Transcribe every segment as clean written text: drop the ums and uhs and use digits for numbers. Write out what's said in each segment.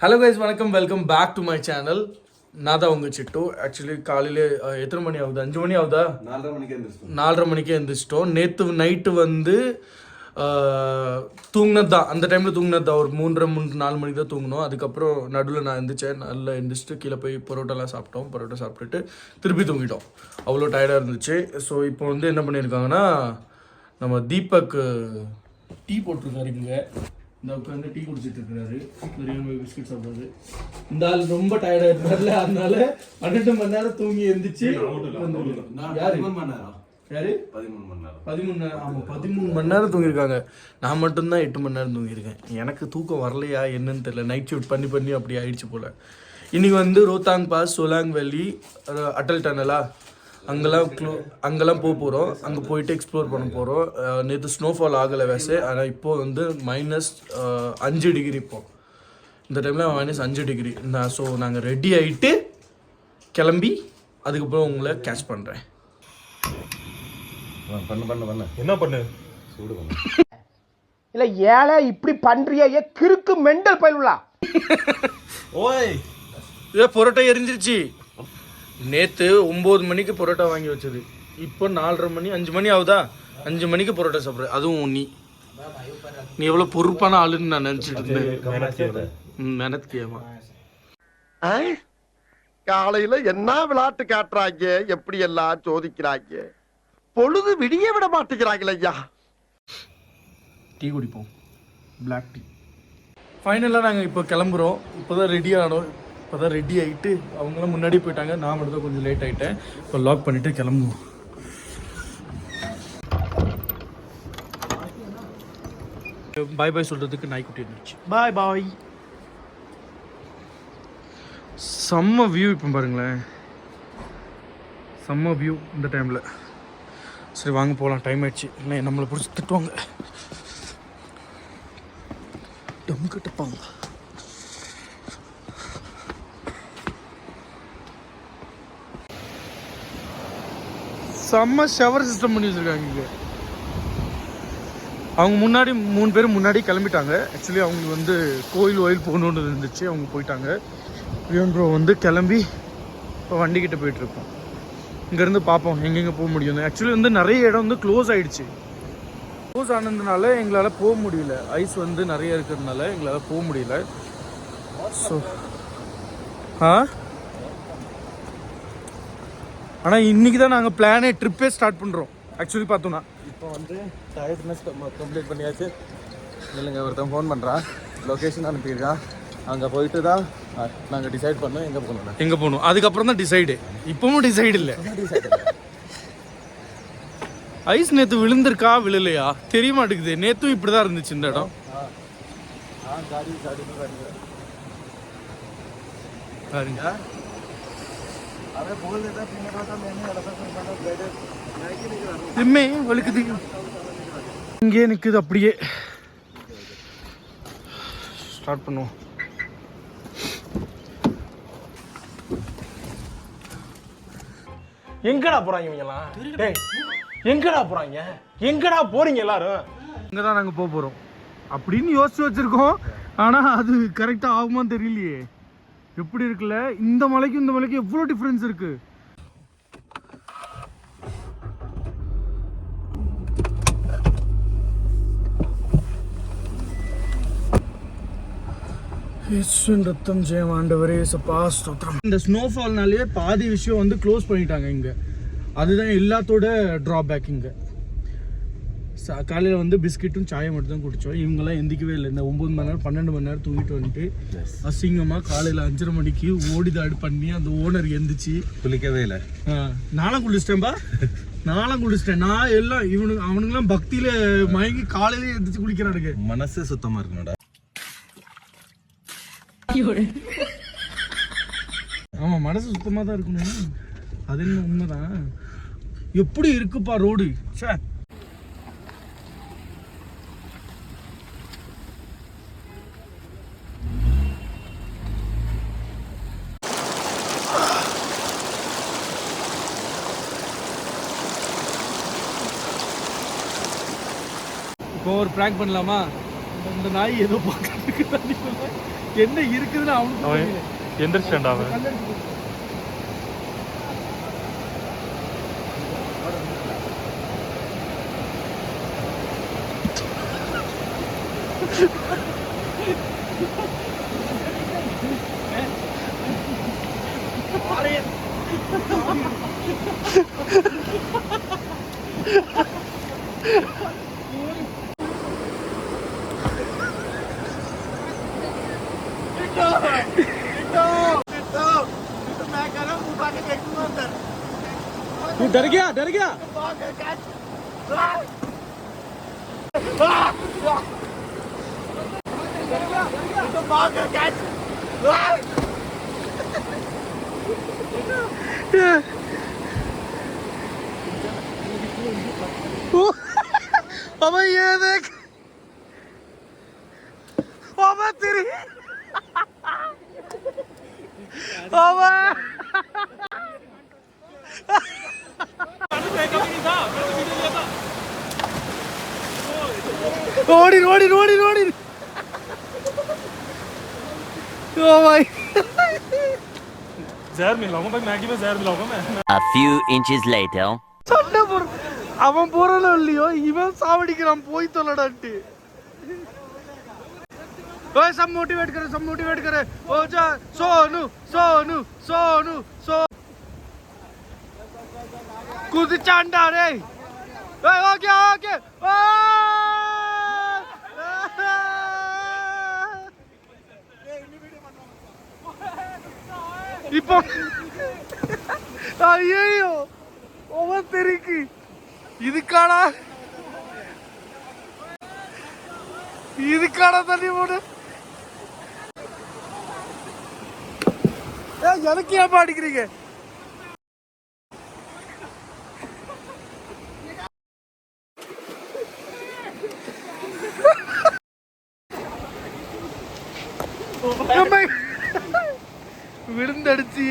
Hello guys, வணக்கம். Welcome back to my channel. நான் தான் உங்கள் சிட்டு. ஆக்சுவலி காலையில் எத்தனை மணி ஆகுது? 5 மணி ஆகுதா? 4:30 மணிக்கே எழுந்திரிச்சிட்டோம். நேற்று நைட்டு வந்து தூங்கினது தான். அந்த டைமில் தூங்கினது தான். ஒரு 3:30-4 மணிக்கு தான் தூங்கினோம். அதுக்கப்புறம் நடுவில் நான் எழுந்திரிச்சேன். நல்லா எழுந்திரிச்சிட்டு கீழே போய் பரோட்டாலாம் சாப்பிட்டோம். பரோட்டா சாப்பிட்டுட்டு திருப்பி தூங்கிட்டோம். அவ்வளோ டயர்டாக இருந்துச்சு. ஸோ இப்போ வந்து என்ன பண்ணியிருக்காங்கன்னா, நம்ம தீபக் டீ போட்டிருக்காரு. இங்கே இந்த உட்காந்து டீ குடிச்சிட்டு இருக்கிறாரு. பெரியவங்க பிஸ்கட் சாப்பிட்றது. இந்த ஆள் ரொம்ப டயர்டாக இருந்தார்ல, அதனால 12 மணி நேரம் தூங்கி எழுந்திரிச்சு. யாரு 13 மணி நேரம்? ஆமாம், 13 மணி நேரம் தூங்கியிருக்காங்க. நான் மட்டும்தான் 8 மணி நேரம் தூங்கியிருக்கேன். எனக்கு தூக்கம் வரலையா என்னன்னு தெரியல. நைட் ஷிஃப்ட் பண்ணி அப்படி ஆயிடுச்சு போல். இன்றைக்கி வந்து ரோத்தாங் பாஸ், சோலாங் வேலி, அட்டல் டனலா அங்கெல்லாம் போக போகிறோம். அங்கே போயிட்டு எக்ஸ்ப்ளோர் பண்ண போகிறோம். நேற்று ஸ்னோஃபால் ஆகலை வேசு, ஆனால் இப்போது வந்து -5 டிகிரி. இப்போது இந்த டைமில் -5 டிகிரி. ஸோ நாங்கள் ரெடி ஆகிட்டு கிளம்பி அதுக்கப்புறம் உங்களை கேட்ச் பண்ணுறேன். என்ன பண்ணு சூடு பண்ணு. இல்ல ஏழை இப்படி பண்றியே கிறுக்கு மெண்டல் பயிலுலா. ஓய், இதே பரோட்டா எரிஞ்சிருச்சு. நேற்று 9 மணிக்கு பரோட்டா வாங்கி வச்சது. இப்போ 4:30 மணி 5 மணி ஆகுதா? 5 மணிக்கு பரோட்டா சாப்பிட்றேன். அதுவும் நீ எவ்வளோ பொறுப்பான ஆளுன்னு நான் நினச்சிட்டு இருந்தேன். மெனத்கியமா காலையில என்ன விளையாட்டு காட்டுறாங்க, எப்படி எல்லாம் சோதிக்கிறாங்க. பொழுது விடிய விட மாட்டேங்கிறாங்களே ஐயா. டீ குடிப்போம், பிளாக் டீ. ஃபைனலாக நாங்கள் இப்போ கிளம்புறோம். இப்போ தான் ரெடி ஆனோம். இப்போ தான் ரெடி ஆகிட்டு அவங்களாம் முன்னாடி போயிட்டாங்க. நான் மட்டும் தான் கொஞ்சம் லேட் ஆகிட்டேன். இப்போ லாக் பண்ணிவிட்டு கிளம்புவோம். பாய் பாய் சொல்கிறதுக்கு நாய்க்குட்டி இருந்துச்சு. பாய் பாய். செம்ம வியூ. இப்போ பாருங்களேன், செம்ம வியூ இந்த டைமில். சரி வாங்க போகலாம். டைம் ஆயிடுச்சு. இல்லை நம்மளை பிடிச்சி திட்டுவாங்க, டம் கட்டுப்பாங்க. செம்ம ஷவர் சிஸ்டம் பண்ணி வச்சுருக்காங்க இங்கே. அவங்க முன்னாடி 3 பேர் முன்னாடி கிளம்பிட்டாங்க. ஆக்சுவலி அவங்க வந்து கோயில் போகணுன்னு இருந்துச்சு, அவங்க போயிட்டாங்க. ரியோன் ப்ரோ வந்து கிளம்பி இப்போ வண்டிக்கிட்ட போயிட்டுருக்கோம். இங்கேருந்து பார்ப்போம் எங்கெங்கே போக முடியும். ஆக்சுவலி வந்து நிறைய இடம் வந்து க்ளோஸ் ஆகிடுச்சு. க்ளோஸ் ஆனதுனால எங்களால் போக முடியல. ஐஸ் வந்து நிறைய இருக்கிறதுனால எங்களால் போக முடியல. ஸோ ஆனால் இன்றைக்கி தான் நாங்கள் ட்ரிப்பே ஸ்டார்ட் பண்ணுறோம். ஆக்சுவலி பார்த்தோன்னா இப்போ வந்து டயர்ட்னஸ் கம்ப்ளீட் பண்ணியாச்சு. இல்லைங்க, ஒருத்தன் ஃபோன் பண்ணுறான், லொக்கேஷன் அனுப்பியிருக்கான். அங்கே போயிட்டு தான் நாங்கள் டிசைட் பண்ணோம் எங்கே போகணும். அதுக்கப்புறம் தான் டிசைடு. இப்போவும் டிசைடு இல்லை. ஐஸ் நேற்று விழுந்திருக்கா விழலையா தெரிய மாட்டேங்குது. நேற்றும் இப்படி தான் இருந்துச்சு இந்த இடம். பாருங்க, வலிக்குது. இங்கே நிற்குது. அப்படியே ஸ்டார்ட் பண்ணுவோம். எங்கடா போறாங்க இவங்கலாம்? எங்கடா போறாங்க? எங்கடா போறீங்க எல்லாரும்? இங்கே தான் நாங்கள் போக போகிறோம் அப்படின்னு யோசிச்சு வச்சுருக்கோம். ஆனால் அது கரெக்டாக ஆகுமான்னு தெரியலையே. எப்படி இருக்குல்ல, இந்த மலைக்கு எவ்வளோ டிஃப்ரென்ஸ் இருக்குது. ரத்தம் ஜெயம் ஆண்டவரே சப்பா ஸ்தோத்திரம். இந்த ஸ்னோஃபால்னாலே பாதி விஷயம் வந்து க்ளோஸ் பண்ணிட்டாங்க இங்கே. அதுதான் எல்லாத்தோட ட்ராபேக். இங்கே காலையில் வந்து பிஸ்கெட்டும் சாயம் மட்டும் தான் குடித்தோம். இவங்கெல்லாம் எந்திக்கவே இல்லை. இந்த 9 மணி நேரம் 12 மணி நேரம் தூங்கிட்டு வந்துட்டு அசிங்கமாக காலையில் 5:30 மணிக்கு ஓடிதாடு பண்ணி அந்த ஓனர் எந்திரிச்சு குளிக்கவே இல்லை. நானும் குளிச்சிட்டேன்பா. நான் எல்லாம் அவனுங்கெல்லாம் பக்தியில் மயங்கி காலையிலே எந்திரிச்சு குளிக்கிறானுங்க. மனசு சுத்தமாக இருக்கணும்டா. ஆமாம், மனசு சுத்தமாக தான் இருக்கணும். அது என்ன உண்மைதான். எப்படி இருக்குப்பா ரோடு. சே, இப்போ ஒரு ப்ராங்க் பண்ணலாமா? இந்த நாய் ஏதோ பார்க்கறதுக்கு என்ன இருக்குதுன்னு அவனுக்கு எந்திரிச்சிட்டான்டா அவன். तू डर गया डर गया अबे ये देख अबे तेरी अबे रोड़ी रोड़ी रोड़ी रोड़ी ओ भाई जहर मिलाऊंगा भाई, मैगी में जहर मिलाऊंगा मैं. A few inches later. சண்டை போற அவன் போறானோ இல்லையோ இவன் சாவடிக்கிறான் போய் தொலைடான்ட்டு ओए सब मोटिवेट करे ओ जा सोनू सोनू सोनू सो कूद चांडा रे ओए ओके ओके ओ இப்போ ஐயோ ஓவர் தெருக்கு இதுக்காடா தண்ணி போடு எனக்கு ஏன் பாடிக்கிறீங்க விழுந்தடிச்சு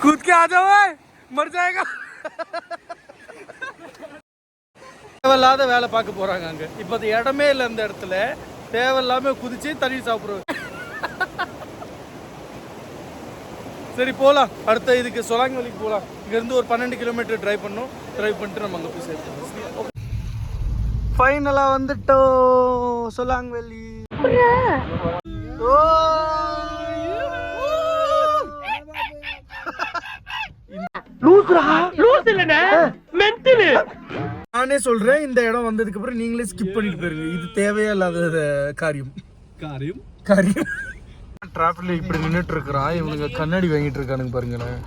कूद के आ जाओ मर जाएगा தேவையில்லாத வேலை பார்க்க போறாங்க அங்க இப்ப அது இடமே இல்லை அந்த இடத்துல தேவையில்லாம குதிச்சு தண்ணி சாப்பிடுவோம் சரி போலாம் அடுத்த இதுக்கு சொலாங்கவெளிக்கு போலாம் இங்க இருந்து ஒரு 12 கிலோமீட்டர் டிரைவ் பண்ணிட்டு நம்ம அங்க போய் சேர்ப்போம் ஃபைனலா வந்துட்டோம் சொலாங்கவெளி நானே சொல்றேன் இந்த இடம் வந்ததுக்கு அப்புறம் நீங்களே ஸ்கிப் பண்ணிட்டு போயிருங்க இது தேவையே இல்லாத காரியம் டிராஃபிக்ல இப்படி நின்னுட்டு இருக்கிறான் இவனுங்க கண்ணாடி வாங்கிட்டு இருக்கானுங்க பாருங்களேன்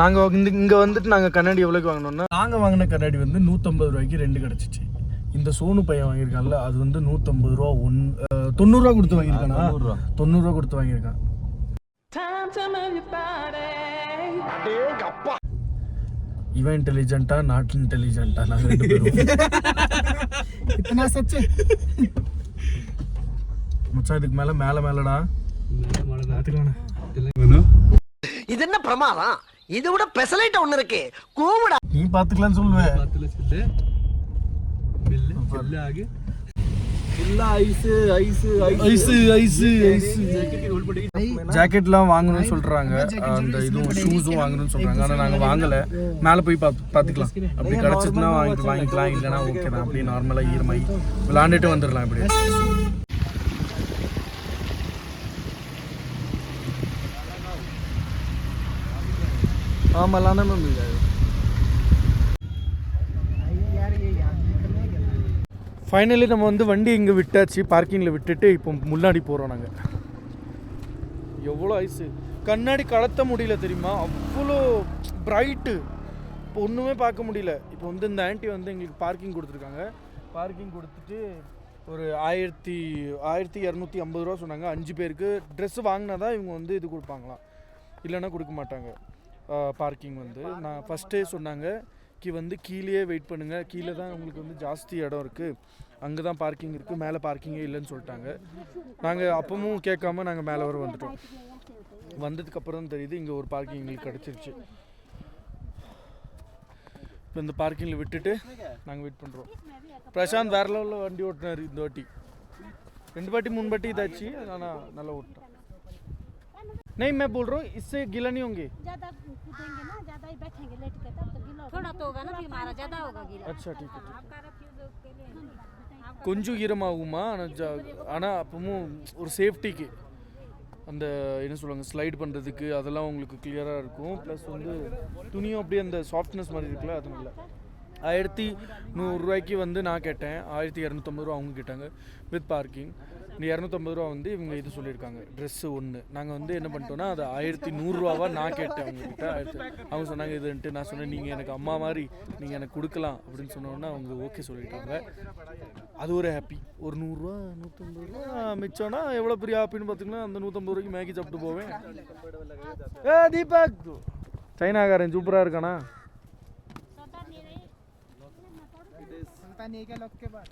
நாங்க இங்க வந்துட்டு நாங்க கண்ணாடி எவ்வளவுக்கு வாங்கினோம்னா நாங்க வாங்கின கண்ணாடி வந்து 150 ரூபாய்க்கு 2 கிடைச்சிச்சு இந்த சோனு பையன் வாங்கியிருக்கான்ல அது வந்து 150 ரூபா 90 ரூபா கொடுத்து வாங்கியிருக்கானா 90 ரூபா கொடுத்து வாங்கியிருக்கான் இவன் இன்டெலிஜென்ட்டா நாட் இன்டெலிஜென்ட்டா நாங்க ரெண்டு பேரும் இத்தனை சச்சே மச்சான் இதுக்கு மேலடா இது என்ன பிரமாதம் இதை விட பெசலைட் ஒண்ணு இருக்கு கூவுடா நீ பாத்துக்கலாம்னு சொல்லுவேன் ஜாக்கெட்லாம் வாங்கணும்னு சொல்றாங்க அந்த இதுவும் ஷூஸும் வாங்கணும்னு சொல்றாங்க ஆனா நாங்க வாங்கல மேல போய் பாத்துக்கலாம் அப்படி கிடைச்சதுன்னா வாங்கிக்கலாம் இல்லைன்னா ஓகே தான் அப்படியே நார்மலா ஈரமாயி விளையாண்டுட்டு வந்துடலாம் இப்படி ஆமா लाना में मिल जाएगा ஃபைனலி நம்ம வந்து வண்டி இங்கே விட்டாச்சு பார்க்கிங்கில் விட்டுட்டு இப்போ முன்னாடி போகிறோம் நாங்கள் எவ்வளோ ஐஸு கண்ணாடி கலத்த முடியல தெரியுமா அவ்வளோ பிரைட்டு இப்போ ஒன்றுமே பார்க்க முடியல இப்போ வந்து இந்த ஆண்டி வந்து எங்களுக்கு பார்க்கிங் கொடுத்துருக்காங்க பார்க்கிங் கொடுத்துட்டு ஒரு 1250 ரூபா சொன்னாங்க 5 பேருக்கு ட்ரெஸ்ஸு வாங்கினா தான் இவங்க வந்து இது கொடுப்பாங்களாம் இல்லைன்னா கொடுக்க மாட்டாங்க பார்க்கிங் வந்து நான் ஃபஸ்ட்டே சொன்னாங்க வந்து கீழே வெயிட் பண்ணுங்கள் கீழே தான் உங்களுக்கு வந்து ஜாஸ்தி இடம் இருக்குது அங்கே தான் பார்க்கிங் இருக்குது மேலே பார்க்கிங்கே இல்லைன்னு சொல்லிட்டாங்க நாங்கள் அப்பவும் கேட்காம நாங்கள் மேலே வர வந்துட்டோம் வந்ததுக்கப்புறம் தான் தெரியுது இங்கே ஒரு பார்க்கிங் எங்களுக்கு கிடச்சிருச்சு இப்போ இந்த பார்க்கிங்கில் விட்டுட்டு நாங்கள் வெயிட் பண்ணுறோம். பிரசாந்த் வேற லெவலில் வண்டி ஓட்டினார் இந்த வாட்டி. 2 வாட்டி 3 வாட்டி இதாச்சு, ஆனால் நல்லா ஓட்டினேன். नहीं मैं बोल रहा हूँ इससे गीला नहीं होंगे. ज्यादा कूदेंगे ना, ज्यादा ही बैठेंगे लेट के तब तो गीला थोड़ा तो होगा ना, फिर हमारा ज्यादा होगा गीला. अच्छा ठीक है. आपका रिफ्यूज के लिए கொஞ்சம் ஈரமாகுமா, ஆனால் அப்பவும் ஒரு சேஃப்டிக்கு அந்த என்ன சொல்லுவாங்க ஸ்லைட் பண்ணுறதுக்கு அதெல்லாம் உங்களுக்கு கிளியராக இருக்கும். ப்ளஸ் வந்து துணியும் அப்படியே அந்த சாஃப்ட்னஸ் மாதிரி இருக்குல்ல, அது இல்லை. 1100 ரூபாய்க்கு வந்து நான் கேட்டேன், 1250 ரூபா அவங்க கேட்டாங்க வித் பார்க்கிங். இந்த 250 ரூபா வந்து இவங்க இது சொல்லியிருக்காங்க ட்ரெஸ்ஸு ஒன்று. நாங்கள் வந்து என்ன பண்ணிட்டோன்னா அது 1100 ரூபாவா நான் கேட்டேன் அவங்ககிட்ட. அவங்க சொன்னாங்க இதுன்ட்டு. நான் சொன்னேன் நீங்கள் எனக்கு அம்மா மாதிரி நீங்கள் எனக்கு கொடுக்கலாம் அப்படின்னு சொன்னோன்னா அவங்க ஓகே சொல்லிட்டாங்க. அது ஒரு ஹாப்பி. ஒரு 100 ரூபா 150 ரூபா மிச்சம்னா எவ்வளோ பெரிய ஹாப்பின்னு பார்த்தீங்கன்னா அந்த 150 ரூபாய்க்கு மேகி சாப்பிட்டு போவேன். தீபக் சைனாக்காரன் சூப்பராக இருக்கானா?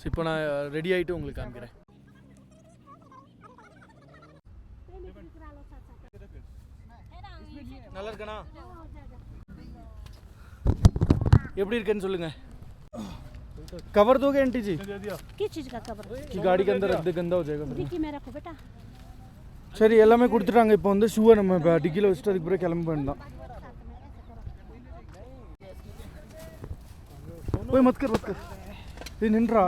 இப்போ நான் ரெடி ஆகிட்டு உங்களுக்கு காமிக்கிறேன். நல்லா இருக்கனா? எப்படி இருக்குன்னு சொல்லுங்க. कवर दोगे आंटी जी? किस चीज का कवर? कि गाड़ी के अंदर रख दे, गंदा हो जाएगा. डिक्की में रखो बेटा. சரி எல்லாமே கொடுத்துட்டாங்க. இப்போ வந்து ஷூவை நம்ம இப்போ டிக்கியில் வச்சுட்டு அதுக்கு பிறகு கிளம்ப வேண்டாம். ஓய் மத் கர் இது நின்றா.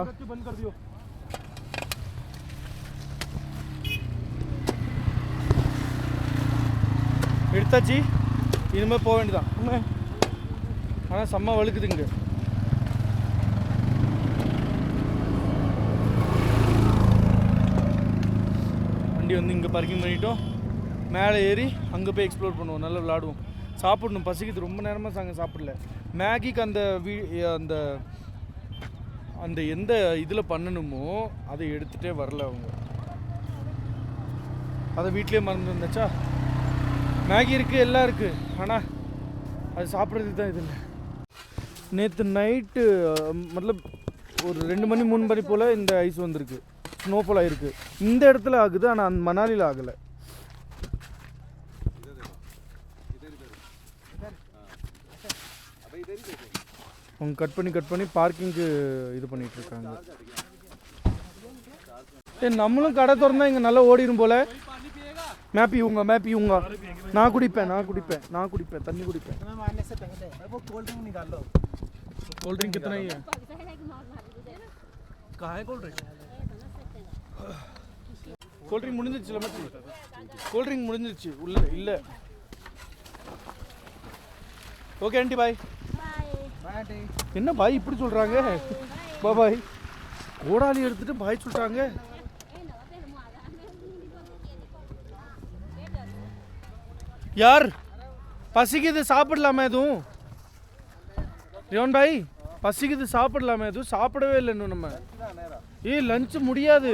எடுத்தாச்சு, இனிமேல் போக வேண்டியதான். ஆனால் செம்ம வழுக்குதுங்க. வண்டி வந்து இங்கே பார்க்கிங் பண்ணிட்டோம். மேலே ஏறி அங்கே போய் எக்ஸ்ப்ளோர் பண்ணுவோம், நல்லா விளாடுவோம். சாப்பிடணும், பசிக்குது. ரொம்ப நேரமாக நாங்கள் சாப்பிடல. மேகிக்கு அந்த அந்த அந்த எந்த இதில் பண்ணணுமோ அதை எடுத்துகிட்டே வரல அவங்க. அதை வீட்டிலே மறந்து வந்துச்சா. மேகி இருக்குது, எல்லாம் இருக்குது, ஆனால் அது சாப்பிட்றதுக்கு தான் இது இல்லை. நேற்று நைட்டு மਤਲਬ ஒரு 2 மணி 3 மணி போல் இந்த ஐஸ் வந்திருக்கு, ஸ்னோஃபால் ஆகிருக்கு. இந்த இடத்துல ஆகுது, ஆனால் அந்த மணாலியில் ஆகலை. அவங்க கட் பண்ணி பார்க்கிங்க்கு இது பண்ணிட்டு இருக்காங்க. நம்மளும் கடை திறந்தா இங்கே நல்லா ஓடிடும் போல. மேப்பியூங்க நான் குடிப்பேன் தண்ணி குடிப்பேன். कोल्ड ड्रिंक कितना ही है? कहाँ है कोल्ड ड्रिंक? कोल्ड ड्रिंक முடிஞ்சிருச்சு மச்சி. कोल्ड ड्रिंक முடிஞ்சிருச்சு உள்ள இல்ல. Okay aunty bye. பாய். என்ன பாய் இப்படி சொல்றாங்க? பாய். கோடாலி எடுத்துட்டு பாய் சொல்றாங்க. யார் பசிக்குது சாப்பிடலாமா எதுவும்? ரியோன் பாய் பசிக்குது சாப்பிடலாமா எதுவும்? சாப்பிடவே இல்லை இன்னும் நம்ம. லஞ்ச் முடியாது.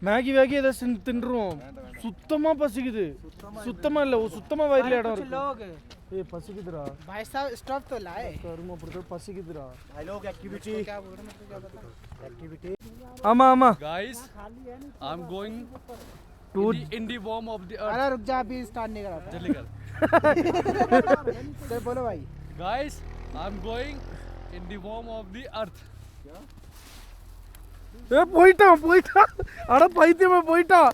மேகி ஏதாவது தின்றுவோம். சுத்தமாக பசிக்குது. சுத்தமாக இல்லை, சுத்தமாக வயிறுல இடம் இருக்கு. பசிக்குதுடா भाई साहब स्टॉप तो लाए கருமா போடுறது பசிக்குதுடா. भाई लोग एक्टिविटी क्या बोल रहे हैं एक्टिविटी ஆமா Guys, I'm going to in the warm of the earth. अरे रुक जा अभी स्टार्ट नहीं करा जल्दी कर. सर बोलो भाई. Guys, I'm going in the warm of the earth. போயிட்டான் அட பைத்தியமா போயிட்டான்.